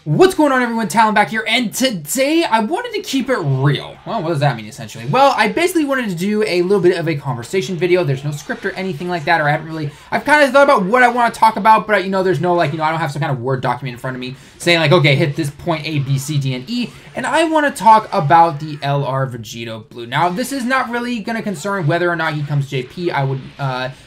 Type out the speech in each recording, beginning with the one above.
What's going on, everyone? Talon back here, and today I wanted to keep it real. Well, what does that mean, essentially? Well, I basically wanted to do a little bit of a conversation video. There's no script or anything like that, or I've kind of thought about what I want to talk about, but, there's no, I don't have some kind of Word document in front of me saying, okay, hit this point A, B, C, D, and E, and I want to talk about the LR Vegetto Blue. Now, this is not really going to concern whether or not he comes JP. I would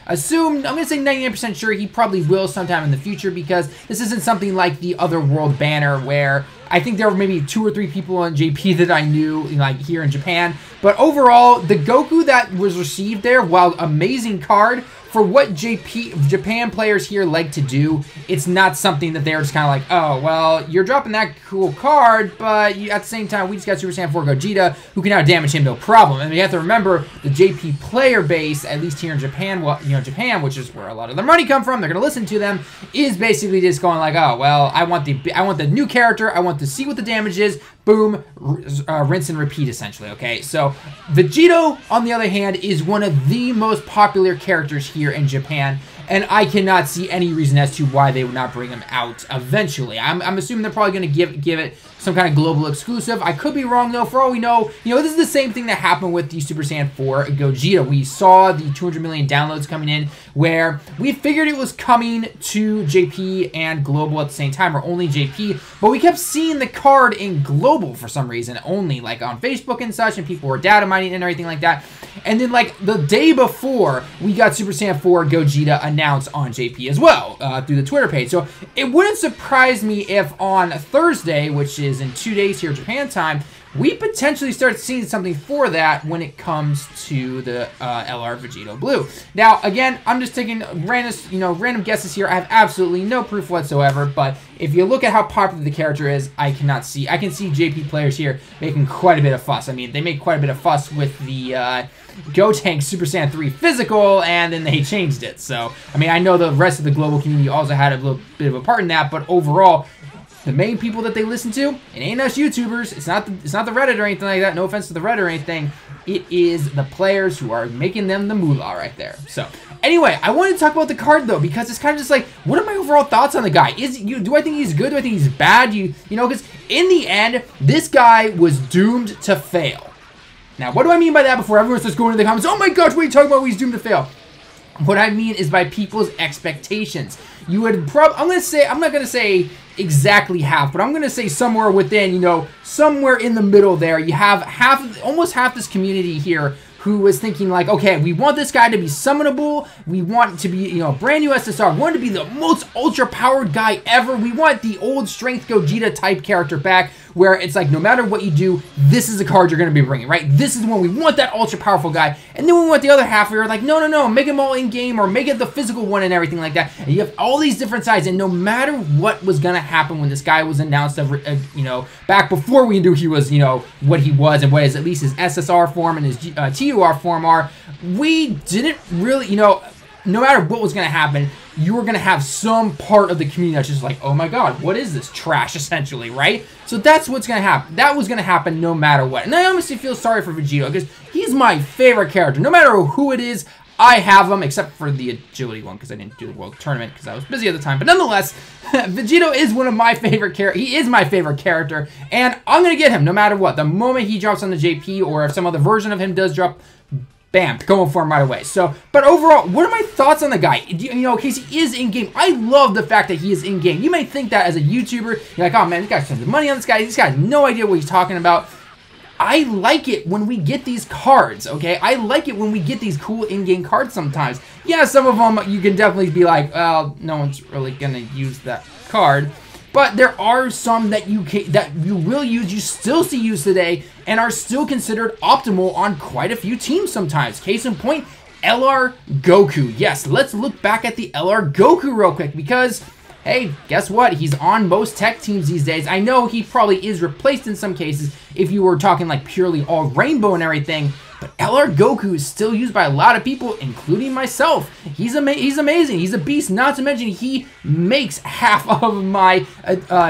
assume, I'm going to say 99% sure he probably will sometime in the future, because this isn't something like the Other World banner, where I think there were maybe 2 or 3 people on JP that I knew, like here in Japan. But overall, the Goku that was received there, while amazing card, for what Japan players here like to do, it's not something that they're just kind of like, oh, well, you're dropping that cool card, but at the same time, we just got Super Saiyan 4 Gogeta, who can now damage him, no problem. And you have to remember, the JP player base, at least here in Japan, well, Japan, which is where a lot of their money come from, they're going to listen to them, is basically just going like, oh, well, I want the new character, I want to see what the damage is, boom, rinse and repeat, essentially, okay? So, Vegetto, on the other hand, is one of the most popular characters here in Japan, and I cannot see any reason as to why they would not bring him out eventually. I'm assuming they're probably going to give it some kind of global exclusive. I could be wrong, though. For all we know, this is the same thing that happened with the Super Saiyan 4 Gogeta. We saw the 200 million downloads coming in, where we figured it was coming to JP and global at the same time, or only JP, but we kept seeing the card in global for some reason, only, like on Facebook and such, and people were data mining and everything like that. And then, like, the day before, we got Super Saiyan 4 Gogeta announced on JP as well, through the Twitter page. So it wouldn't surprise me if on Thursday, which is in 2 days here Japan time, we potentially start seeing something for that when it comes to the LR Vegetto Blue. Now, again, I'm just taking random guesses here. I have absolutely no proof whatsoever, but if you look at how popular the character is, I can see JP players here making quite a bit of fuss. I mean, they make quite a bit of fuss with the Gotenks Super Saiyan 3 physical, and then they changed it. So, I mean, I know the rest of the global community also had a little bit of a part in that, but overall, the main people that they listen to, it ain't us YouTubers. It's not the Reddit or anything like that. No offense to the Reddit or anything. It is the players who are making them the moolah right there. So, anyway, I wanted to talk about the card, though, because it's kind of just like, what are my overall thoughts on the guy? Do I think he's good? Do I think he's bad? Because in the end, this guy was doomed to fail. Now, what do I mean by that before everyone starts going into the comments, oh my gosh, what are you talking about? He's doomed to fail. What I mean is by people's expectations. You would I'm not going to say exactly half, but I'm going to say somewhere within, somewhere in the middle there, you have almost half this community here who was thinking like, okay, we want this guy to be summonable, we want to be, brand new SSR, we want to be the most ultra-powered guy ever, we want the old Strength Gogeta type character back, where it's like, no matter what you do, this is the card you're going to be bringing, right? This is the one, we want that ultra-powerful guy, and then we want the other half, we were like, no, make him all in-game, or make it the physical one and everything like that, and you have all these different sides, and no matter what was going to happen when this guy was announced, back before we knew he was, what he was, and what is at least his SSR form and his TUR form are, we didn't really, no matter what was going to happen, you were going to have some part of the community that's just like, oh my god, what is this trash, essentially, right? So that's what's going to happen. That was going to happen no matter what. And I honestly feel sorry for Vegetto, because he's my favorite character. No matter who it is, I have him, except for the agility one, because I didn't do the World Tournament, because I was busy at the time. But nonetheless, Vegetto is one of my favorite characters. He is my favorite character, and I'm going to get him no matter what. The moment he drops on the JP, or if some other version of him does drop, bam, going for him right away. So, but overall, what are my thoughts on the guy? Casey is in-game. I love the fact that he is in-game. You may think that as a YouTuber, you're like, oh man, this guy's spending money on this guy. This guy has no idea what he's talking about. I like it when we get these cards, okay? I like it when we get these cool in-game cards sometimes. Yeah, some of them you can definitely be like, well, no one's really gonna use that card. But there are some that you will use, you still see used today, and are still considered optimal on quite a few teams sometimes. Case in point, LR Goku. Yes, let's look back at the LR Goku real quick, because, hey, guess what? He's on most tech teams these days. I know he probably is replaced in some cases if you were talking like purely all rainbow and everything, but LR Goku is still used by a lot of people, including myself. He's amazing. He's a beast. Not to mention, he makes half of my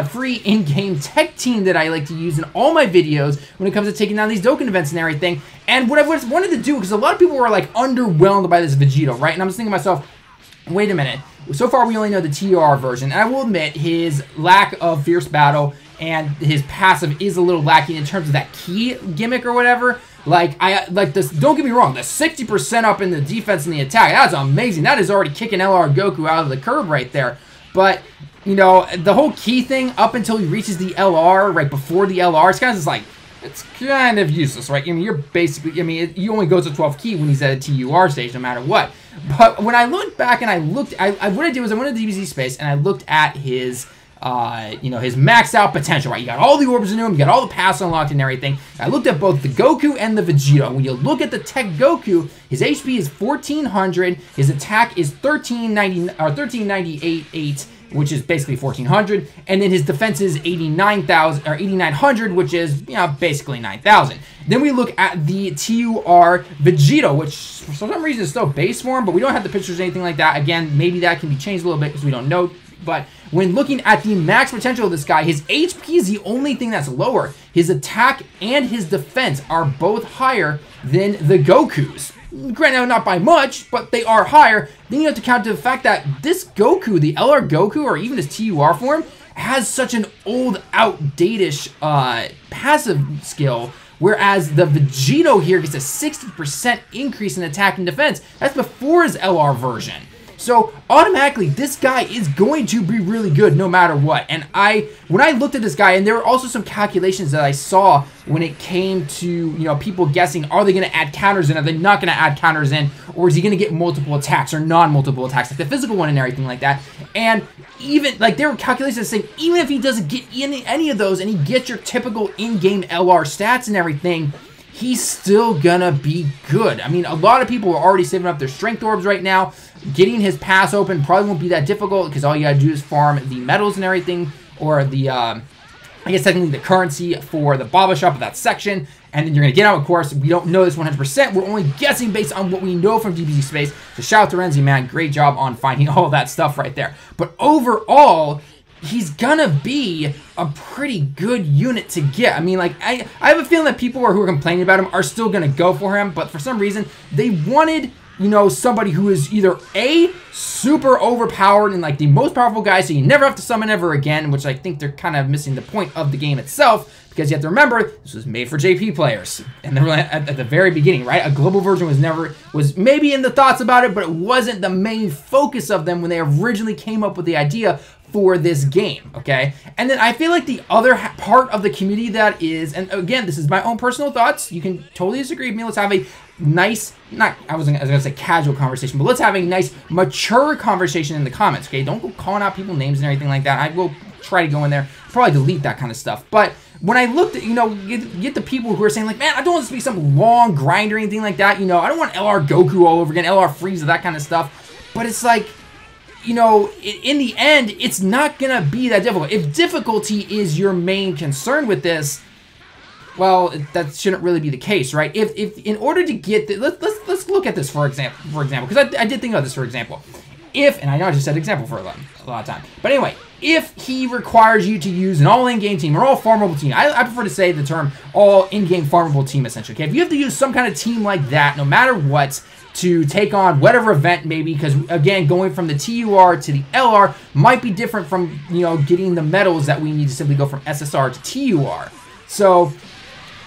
free in-game tech team that I like to use in all my videos when it comes to taking down these Dokkan events and everything. And what I wanted to do, because a lot of people were like underwhelmed by this Vegetto, right? And I'm just thinking to myself, wait a minute. So far, we only know the TUR version. And I will admit, his lack of fierce battle and his passive is a little lacking in terms of that key gimmick or whatever. Like this. Don't get me wrong. The 60% up in the defense and the attack, that's amazing. That is already kicking LR Goku out of the curb right there. But you know, the whole key thing up until he reaches the LR, right before the LR, it's kind of just like, it's kind of useless, right? I mean, you're basically, I mean, he only goes to 12 key when he's at a TUR stage, no matter what. But when I looked back and I looked, what I did was I went to DBZ space and I looked at his, you know, his maxed out potential, right? You got all the orbs in him, you got all the pass unlocked and everything. I looked at both the Goku and the Vegito. When you look at the Tech Goku, his HP is 1400, his attack is 1398, which is basically 1400, and then his defense is 89,000 or 8900, which is, you know, basically 9,000. Then we look at the TUR Vegetto, which for some reason is still base form, but we don't have the pictures or anything like that. Again, maybe that can be changed a little bit because we don't know. But when looking at the max potential of this guy, his HP is the only thing that's lower. His attack and his defense are both higher than the Goku's. Granted, not by much, but they are higher. Then you have to count to the fact that this Goku, the LR Goku, or even his TUR form, has such an old, outdated passive skill, whereas the Vegetto here gets a 60% increase in attack and defense. That's before his LR version. So automatically, this guy is going to be really good no matter what. And when I looked at this guy, and there were also some calculations that I saw when it came to, you know, people guessing, are they going to add counters in? Are they not going to add counters in? Or is he going to get multiple attacks or non-multiple attacks, like the physical one and everything like that? And even, like, there were calculations saying, even if he doesn't get any of those and he gets your typical in-game LR stats and everything, he's still gonna be good. I mean, a lot of people are already saving up their strength orbs right now. Getting his pass open probably won't be that difficult because all you gotta do is farm the medals and everything, or the, I guess technically the currency for the Baba Shop of that section, and then you're gonna get out, of course. We don't know this 100%. We're only guessing based on what we know from DBZ space. So shout out to Renzi, man. Great job on finding all that stuff right there. But overall, he's gonna be a pretty good unit to get. I mean, like, I have a feeling that people who are complaining about him are still gonna go for him, but for some reason, they wanted, you know, somebody who is either A, super overpowered and like the most powerful guy, so you never have to summon ever again, which I think they're kind of missing the point of the game itself, because you have to remember, this was made for JP players. And they were at the very beginning, right? A global version was maybe in the thoughts about it, but it wasn't the main focus of them when they originally came up with the idea for this game, okay? And then I feel like the other part of the community that is, and again, this is my own personal thoughts, you can totally disagree with me, let's have a nice, I was gonna say casual conversation, but let's have a nice, mature conversation in the comments, okay? Don't go calling out people's names and everything like that. I will try to go in there, probably delete that kind of stuff, but when I looked at, you know, get the people who are saying like, man, I don't want this to be some long grind or anything like that, you know, I don't want LR Goku all over again, LR Frieza, that kind of stuff, but it's like, you know, in the end, it's not gonna be that difficult. If difficulty is your main concern with this, well, that shouldn't really be the case, right? If in order to get the, let's look at this for example, because I did think of this for example. And I know I just said example for a lot of time, but anyway, if he requires you to use an all in-game team or all farmable team, I prefer to say the term all in-game farmable team essentially. Okay, if you have to use some kind of team like that, no matter what, to take on whatever event maybe, because again, going from the TUR to the LR might be different from, you know, getting the medals that we need to simply go from SSR to TUR. So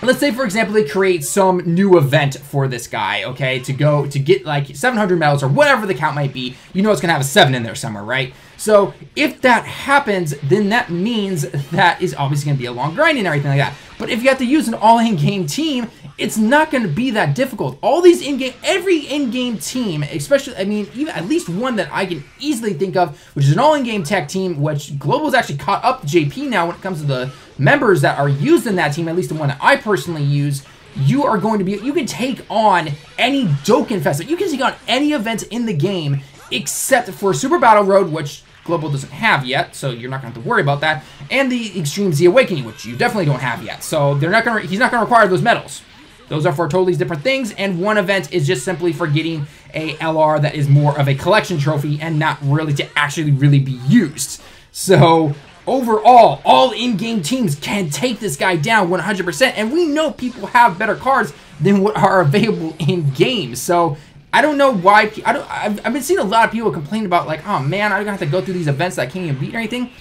let's say, for example, they create some new event for this guy, okay, to get like 700 medals or whatever the count might be. You know it's gonna have a 7 in there somewhere, right? So if that happens, then that means that is obviously gonna be a long grind and everything like that. But if you have to use an all-in-game team, it's not going to be that difficult. All these in-game, every in-game team, especially, I mean, even at least one that I can easily think of, which is an all-in-game tech team, which Global's actually caught up to JP now when it comes to the members that are used in that team, at least the one that I personally use. You are going to be, you can take on any Dokkan Festival. You can take on any events in the game except for Super Battle Road, which Global doesn't have yet, so you're not going to have to worry about that, and the Extreme Z Awakening, which you definitely don't have yet. So they're not going to, he's not going to require those medals. Those are for totally different things, and one event is just simply for getting a LR that is more of a collection trophy and not really to actually really be used. So overall, all in-game teams can take this guy down 100%, and we know people have better cards than what are available in-game. So I don't know why. I've been seeing a lot of people complain about like, oh man, I'm gonna have to go through these events that I can't even beat or anything.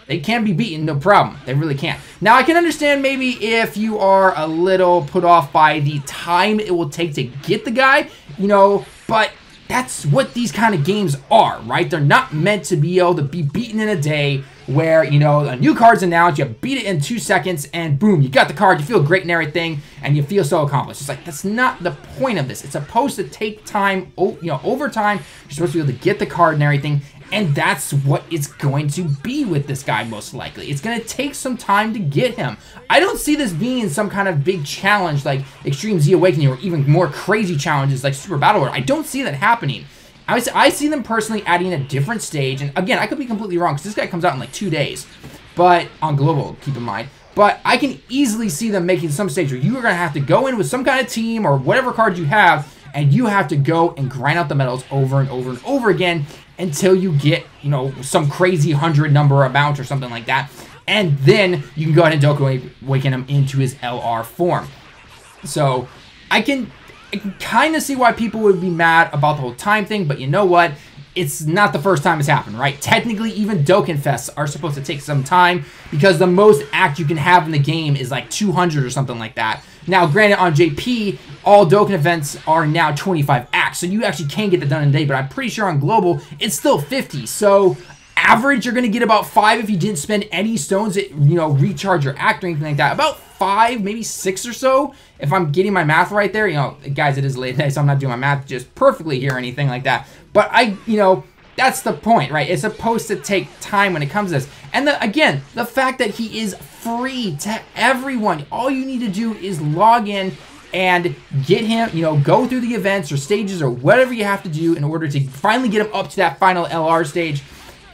They can be beaten, no problem. They really can. Now, I can understand maybe if you are a little put off by the time it will take to get the guy, you know, but that's what these kind of games are, right? They're not meant to be able to be beaten in a day where, you know, a new card's announced, you beat it in 2 seconds, and boom, you got the card, you feel great and everything, and you feel so accomplished. It's like, that's not the point of this. It's supposed to take time, you know, over time. You're supposed to be able to get the card and everything, and that's what it's going to be with this guy, most likely. It's going to take some time to get him. I don't see this being some kind of big challenge like Extreme Z Awakening or even more crazy challenges like Super Battle World. I don't see that happening. I see them personally adding a different stage, and again, I could be completely wrong because this guy comes out in like 2 days, but on global, keep in mind. But I can easily see them making some stage where you are going to have to go in with some kind of team or whatever card you have, and you have to go and grind out the medals over and over and over again until you get, you know, some crazy 100 number amount or something like that. And then you can go ahead and Dokkan Awaken him into his LR form. So I can kind of see why people would be mad about the whole time thing, but you know what? It's not the first time it's happened, right? Technically, even Dokkan Fests are supposed to take some time because the most act you can have in the game is like 200 or something like that. Now, granted, on JP, all Dokkan events are now 25 acts, so you actually can get that done in a day, but I'm pretty sure on Global, it's still 50. So, average, you're going to get about 5 if you didn't spend any stones that, you know, recharge your act or anything like that. About 5, maybe 6 or so, if I'm getting my math right there. You know, guys, it is late today, so I'm not doing my math just perfectly here or anything like that. But you know, that's the point, right? It's supposed to take time when it comes to this. And again, the fact that he is free to everyone. All you need to do is log in and get him, you know, go through the events or stages or whatever you have to do in order to finally get him up to that final LR stage.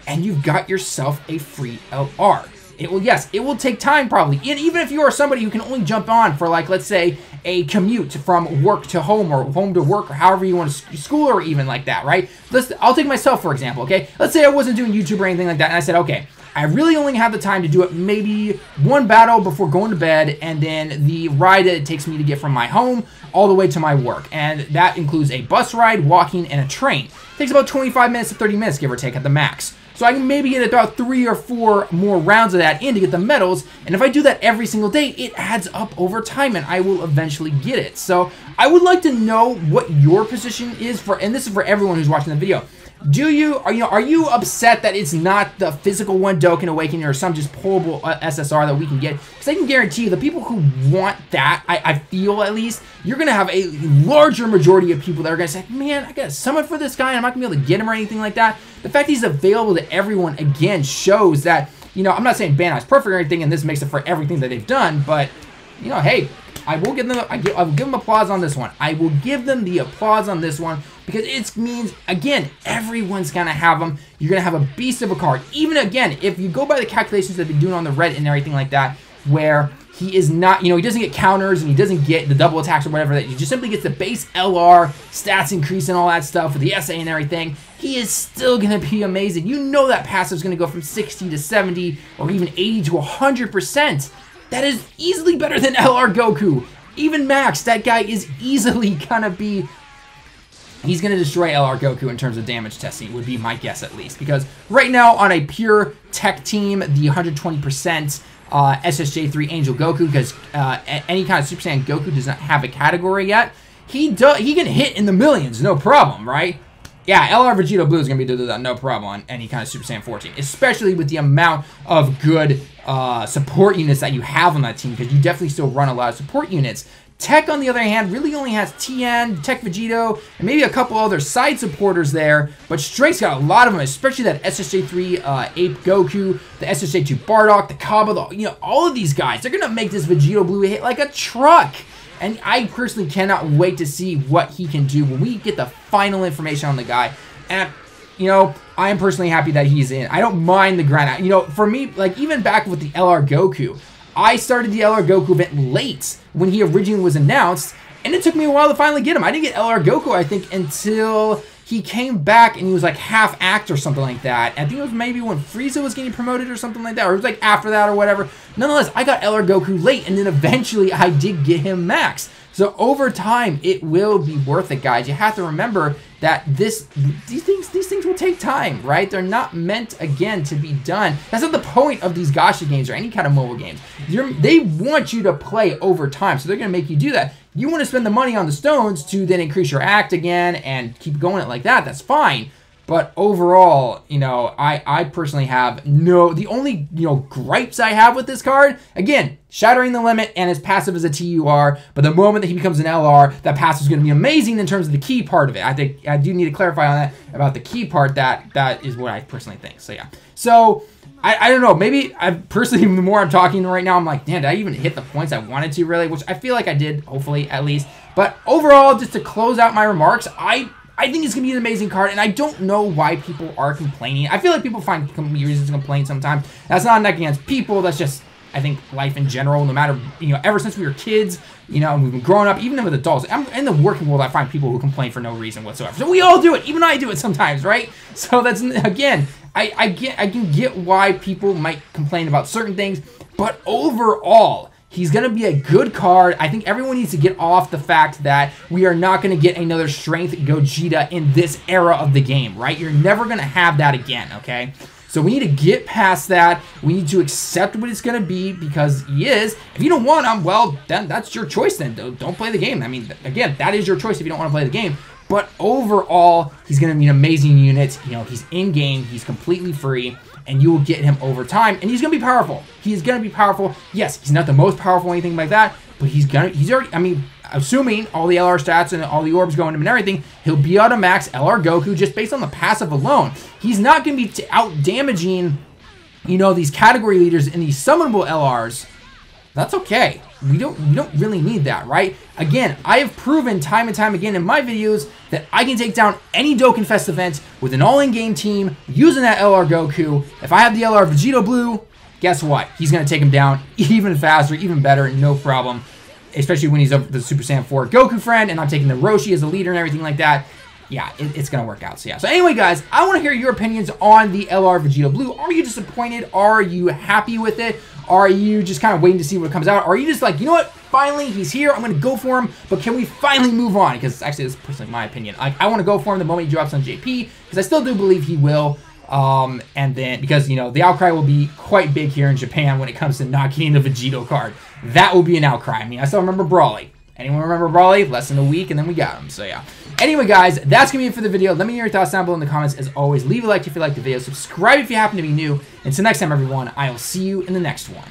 And you've got yourself a free LR. It will, yes, it will take time probably. And even if you are somebody who can only jump on for, like, let's say, a commute from work to home or home to work or however you want to school or even like that, right? I'll take myself, for example, okay? Let's say I wasn't doing YouTube or anything like that, and I said, okay, I really only have the time to do it maybe one battle before going to bed, and then the ride that it takes me to get from my home all the way to my work. And that includes a bus ride, walking, and a train. It takes about 25 minutes to 30 minutes, give or take, at the max. So I can maybe get about 3 or 4 more rounds of that in to get the medals, and if I do that every single day, it adds up over time, and I will eventually get it. So I would like to know what your position is for, and this is for everyone who's watching the video. Are you upset that it's not the physical one Dokkan Awakening or some just pullable SSR that we can get? Because I can guarantee you, the people who want that, I feel at least, you're going to have a larger majority of people that are going to say, man, I got to summon for this guy and I'm not going to be able to get him or anything like that. The fact that he's available to everyone, again, shows that, you know, I'm not saying Bandai's perfect or anything and this makes it for everything that they've done, but, you know, hey, I will give them, I'll give them applause on this one. I will give them the applause on this one because it means, again, everyone's going to have them. You're going to have a beast of a card. Even, again, if you go by the calculations that they've been doing on the Reddit and everything like that, where he is not, you know, he doesn't get counters and he doesn't get the double attacks or whatever, that he just simply gets the base LR, stats increase and all that stuff with the SA and everything, he is still going to be amazing. You know that passive is going to go from 60 to 70 or even 80 to 100%. That is easily better than LR Goku. Even Max, that guy is easily gonna be... He's gonna destroy LR Goku in terms of damage testing, would be my guess at least. Because right now, on a pure tech team, the 120% SSJ3 Angel Goku, because any kind of Super Saiyan Goku does not have a category yet, he can hit in the millions, no problem, right? Yeah, LR Vegetto Blue is going to be doing that, no problem, on any kind of Super Saiyan 14, especially with the amount of good support units that you have on that team, because you definitely still run a lot of support units. Tech, on the other hand, really only has TN, Tech Vegetto, and maybe a couple other side supporters there, but Straight's got a lot of them, especially that SSJ3 Ape Goku, the SSJ2 Bardock, the Kaba, you know, all of these guys. They're going to make this Vegetto Blue hit like a truck. And I personally cannot wait to see what he can do when we get the final information on the guy. And, you know, I am personally happy that he's in. I don't mind the grind. You know, for me, like, even back with the LR Goku, I started the LR Goku event late when he originally was announced, and it took me a while to finally get him. I didn't get LR Goku, I think, until he came back and he was like half act or something like that. I think it was maybe when Frieza was getting promoted or something like that, or it was like after that or whatever. Nonetheless, I got LR Goku late, and then eventually I did get him max. So over time, it will be worth it, guys. You have to remember that these things will take time, right? They're not meant, again, to be done. That's not the point of these gacha games or any kind of mobile games. They want you to play over time, so they're going to make you do that. You want to spend the money on the stones to then increase your act again and keep going it like that. That's fine. But overall, you know, I personally have the only, you know, gripes I have with this card, again, shattering the limit and as passive as a TUR, but the moment that he becomes an LR, that passive is going to be amazing in terms of the key part of it. I think I do need to clarify on that about the key part. That is what I personally think. So yeah. So I don't know, maybe I personally, the more I'm talking right now, I'm like, damn, did I even hit the points I wanted to really? Which I feel like I did, hopefully, at least. But overall, just to close out my remarks, I think it's going to be an amazing card, and I don't know why people are complaining. I feel like people find reasons to complain sometimes. That's not nothing against people. That's just, I think, life in general, no matter, you know, ever since we were kids, you know, and we've been growing up, even with adults. In the working world, I find people who complain for no reason whatsoever. So we all do it. Even I do it sometimes, right? So that's, again, I can get why people might complain about certain things, but overall, he's going to be a good card. I think everyone needs to get off the fact that we are not going to get another Strength Gogeta in this era of the game, right? You're never going to have that again, okay? So we need to get past that. We need to accept what it's going to be because he is. If you don't want him, well, then that's your choice then. Don't play the game. I mean, again, that is your choice if you don't want to play the game. But overall, he's going to be an amazing unit. You know, he's in-game. He's completely free. And you will get him over time, and he's gonna be powerful. He's gonna be powerful. Yes, he's not the most powerful or anything like that, but he's already, I mean, assuming all the LR stats and all the orbs going to him and everything, he'll be able to max LR Goku just based on the passive alone. He's not gonna be out damaging, you know, these category leaders in these summonable LRs. That's okay. We don't really need that, right? Again, I have proven time and time again in my videos that I can take down any Dokkan Fest event with an all-in-game team using that LR Goku. If I have the LR Vegetto Blue, guess what? He's going to take him down even faster, even better, no problem. Especially when he's the Super Saiyan 4 Goku friend, and I'm taking the Roshi as a leader and everything like that. Yeah, it's going to work out. So yeah. So anyway, guys, I want to hear your opinions on the LR Vegetto Blue. Are you disappointed? Are you happy with it? Are you just kind of waiting to see what comes out? Or are you just like, you know what? Finally, he's here. I'm going to go for him. But can we finally move on? Because actually, this is personally my opinion. I want to go for him the moment he drops on JP. Because I still do believe he will. And then, because, you know, the outcry will be quite big here in Japan when it comes to not getting the Vegetto card. That will be an outcry. I mean, I still remember Brawly. Anyone remember Brawly? Less than a week, and then we got him. So, yeah. Anyway, guys, that's going to be it for the video. Let me know your thoughts down below in the comments. As always, leave a like if you like the video. Subscribe if you happen to be new. Until next time, everyone, I will see you in the next one.